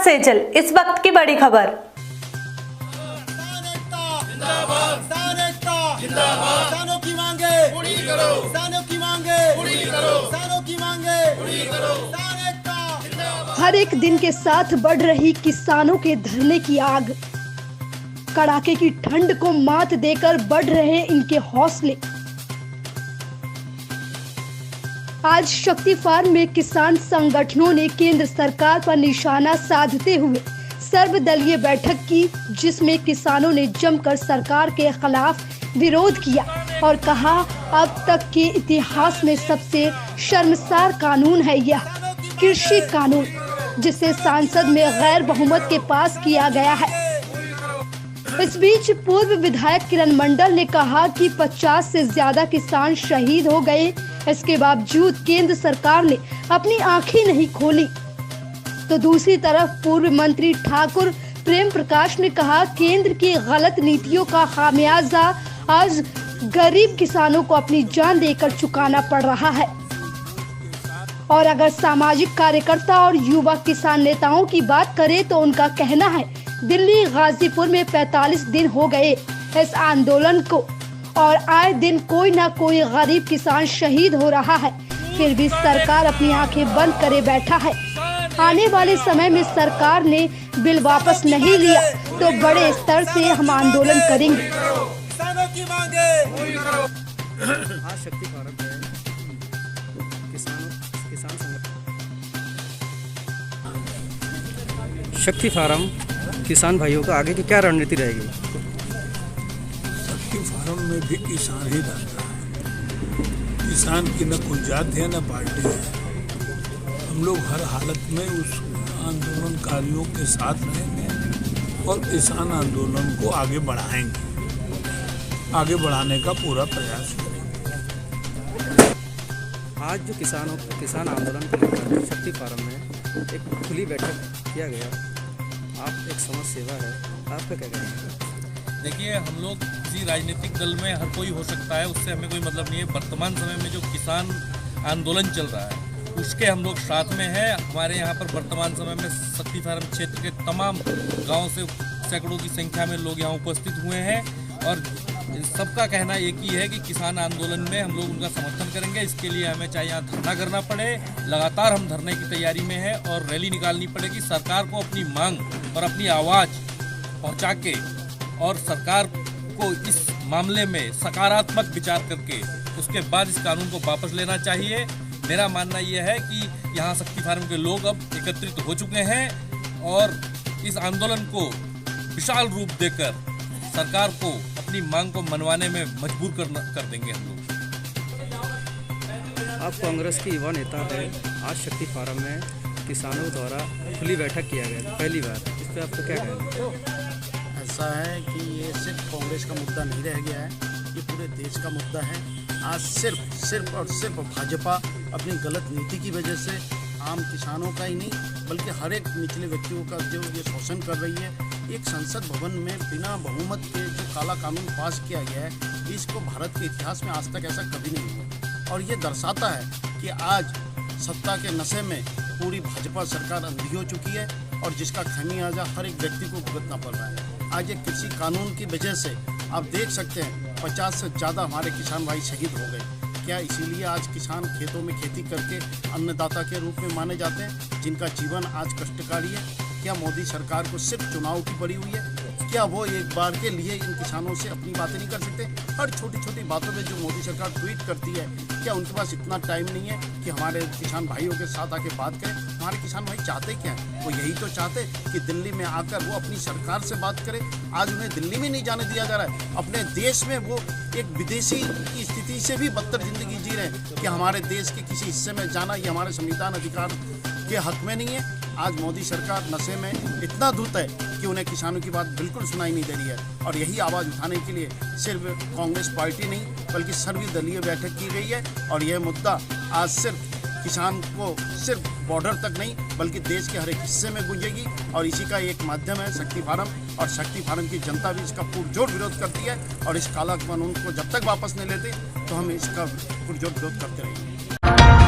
सेजल। इस वक्त की बड़ी खबर। किसानों की मांगे पूरी करो, किसानों की मांगे पूरी करो, किसानों की मांगे पूरी करो। हर एक दिन के साथ बढ़ रही किसानों के धरने की आग, कड़ाके की ठंड को मात देकर बढ़ रहे इनके हौसले। आज शक्ति फार्म में किसान संगठनों ने केंद्र सरकार पर निशाना साधते हुए सर्वदलीय बैठक की, जिसमें किसानों ने जमकर सरकार के खिलाफ विरोध किया और कहा, अब तक के इतिहास में सबसे शर्मसार कानून है यह कृषि कानून, जिसे सांसद में गैर बहुमत के पास किया गया है। इस बीच पूर्व विधायक किरण मंडल ने कहा कि 50 से ज्यादा किसान शहीद हो गए, इसके बावजूद केंद्र सरकार ने अपनी आंखें नहीं खोली। तो दूसरी तरफ पूर्व मंत्री ठाकुर प्रेम प्रकाश ने कहा, केंद्र की गलत नीतियों का खामियाजा आज गरीब किसानों को अपनी जान देकर चुकाना पड़ रहा है। और अगर सामाजिक कार्यकर्ता और युवा किसान नेताओं की बात करें तो उनका कहना है, दिल्ली गाजीपुर में 45 दिन हो गए इस आंदोलन को और आए दिन कोई ना कोई गरीब किसान शहीद हो रहा है, फिर भी सरकार अपनी आंखें बंद करे बैठा है। आने वाले समय में सरकार ने बिल वापस नहीं लिया तो बड़े स्तर से हम आंदोलन करेंगे। किसानों की मांगे पूरी करो। आज शक्ति फार्म में किसान संगठन शक्ति फार्म किसान भाइयों का आगे की क्या रणनीति रहेगी? शक्ति फार्म में भी किसान ही रहता है। किसान की न कोई जाति है न पार्टी है। हम लोग हर हालत में उस आंदोलनकारियों के साथ रहेंगे और किसान आंदोलन को आगे बढ़ाएंगे, आगे बढ़ाने का पूरा प्रयास करेंगे। आज जो किसान आंदोलन को लेकर शक्ति फार्म में एक खुली बैठक किया गया, आप एक समाज सेवा है, आपका क्या कहना है? देखिए, हम लोग किसी राजनीतिक दल में हर कोई हो सकता है, उससे हमें कोई मतलब नहीं है। वर्तमान समय में जो किसान आंदोलन चल रहा है उसके हम लोग साथ में हैं। हमारे यहाँ पर वर्तमान समय में शक्ति फार्म क्षेत्र के तमाम गाँव से सैकड़ों की संख्या में लोग यहाँ उपस्थित हुए हैं और सबका कहना एक ही है कि किसान आंदोलन में हम लोग उनका समर्थन करेंगे। इसके लिए हमें चाहे यहाँ धरना करना पड़े, लगातार हम धरने की तैयारी में हैं और रैली निकालनी पड़ेगी। सरकार को अपनी मांग और अपनी आवाज़ पहुँचा के और सरकार को इस मामले में सकारात्मक विचार करके उसके बाद इस कानून को वापस लेना चाहिए। मेरा मानना यह है कि यहाँ शक्ति फार्म के लोग अब एकत्रित हो चुके हैं और इस आंदोलन को विशाल रूप देकर सरकार को अपनी मांग को मनवाने में मजबूर कर देंगे हम लोग। आप कांग्रेस के युवा नेता हैं। आज शक्ति फार्म में किसानों द्वारा खुली बैठक किया गया, पहली बार, इस पर आपको क्या कहना है? ऐसा है कि ये सिर्फ कांग्रेस का मुद्दा नहीं रह गया है, ये पूरे देश का मुद्दा है। आज सिर्फ और सिर्फ भाजपा अपनी गलत नीति की वजह से आम किसानों का ही नहीं बल्कि हर एक निचले व्यक्तियों का जो ये शोषण कर रही है। एक संसद भवन में बिना बहुमत के जो काला कानून पास किया गया है, इसको भारत के इतिहास में आज तक ऐसा कभी नहीं हुआ और ये दर्शाता है कि आज सत्ता के नशे में पूरी भाजपा सरकार अंधी हो चुकी है और जिसका खामियाजा हर एक व्यक्ति को भुगतना पड़ रहा है। आज एक कृषि कानून की वजह से आप देख सकते हैं 50 से ज़्यादा हमारे किसान भाई शहीद हो गए। क्या इसीलिए आज किसान खेतों में खेती करके अन्नदाता के रूप में माने जाते हैं, जिनका जीवन आज कष्टकारी है? क्या मोदी सरकार को सिर्फ चुनाव की पड़ी हुई है? क्या वो एक बार के लिए इन किसानों से अपनी बातें नहीं कर सकते? हर छोटी छोटी बातों पे जो मोदी सरकार ट्वीट करती है, क्या उनके पास इतना टाइम नहीं है कि हमारे किसान भाइयों के साथ आके बात करें? हमारे किसान भाई चाहते क्या है? वो यही तो चाहते कि दिल्ली में आकर वो अपनी सरकार से बात करें। आज उन्हें दिल्ली में नहीं जाने दिया जा रहा है। अपने देश में वो एक विदेशी की स्थिति से भी बदतर जिंदगी जी रहे हैं कि हमारे देश के किसी हिस्से में जाना ये हमारे संविधान अधिकार के हक में नहीं है। आज मोदी सरकार नशे में इतना धुत है कि उन्हें किसानों की बात बिल्कुल सुनाई नहीं दे रही है और यही आवाज़ उठाने के लिए सिर्फ कांग्रेस पार्टी नहीं बल्कि सर्वदलीय बैठक की गई है और यह मुद्दा आज सिर्फ किसान को सिर्फ बॉर्डर तक नहीं बल्कि देश के हर एक हिस्से में गूंजेगी और इसी का एक माध्यम है शक्ति फार्म और शक्ति फार्म की जनता भी इसका पुरजोर विरोध करती है और इस काला कानून को जब तक वापस नहीं लेते तो हम इसका पुरजोर विरोध करते रहेंगे।